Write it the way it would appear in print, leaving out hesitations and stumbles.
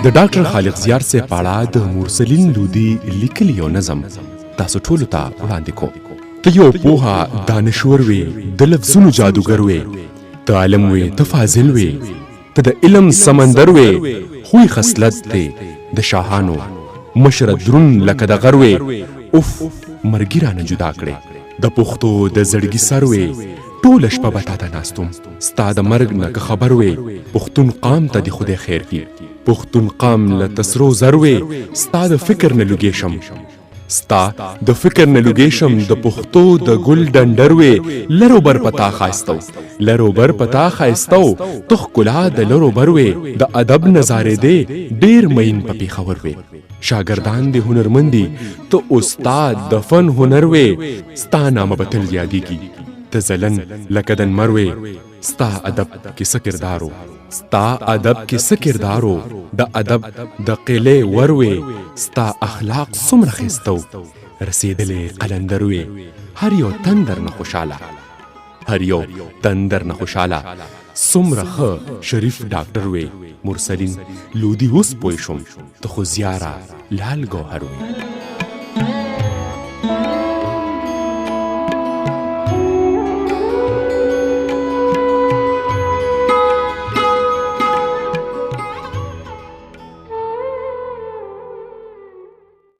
د ډاکټر خالق زیار سے پاړه د مرسلین لودي لیکلی یو نظم تاسو ټولو ته وړاندې کوم. ته یو پوهه دانشور وې، د لفظونو جادوګر وې، ته عالم وې، ته فاضل وې، ته د علم سمندر وې، خوی خصلت دې د شاهانو مشر درون لکه د غر وې. اوف مرګي رانه جدا کړې د پښتو د زړګي سر وې، ټوله شپه به تا ته ناستم ستا د مرګ نه که خبر وې. پښتون قام ته دې خدای خیر کړي، پښتون قام له تسرو زر وې، ستا د فکر نه لوګې شم، ستا د فکر نه لوګې شم، د پښتو د ګل ډنډر وې. لرو بر پتا خایستو، لرو بر پتا خایستو، تو ښکلا د لرو بر وې. د ادب نظارې دې ډېر مین په پېښور وې، شاګردان دې هنرمندي، ته استاد د فن هنر وې. ستا نامه به تل یادېږي، ته زلن لکه د نمر وې. ستا ادب کې څه کردارو، ستا ادب کې څه کردارو، د ادب د قلې ور وې. ستا اخلاق څومره ښایسته و، رسېدلې قلندر وې. هر یو تندر نه خوشاله، هر یو تندر نه خوشاله، څومره ښه شریف ډاکټر وې. مرسلین لودي اوس پوه شوم، ته خو زیاره لال ګوهر وې.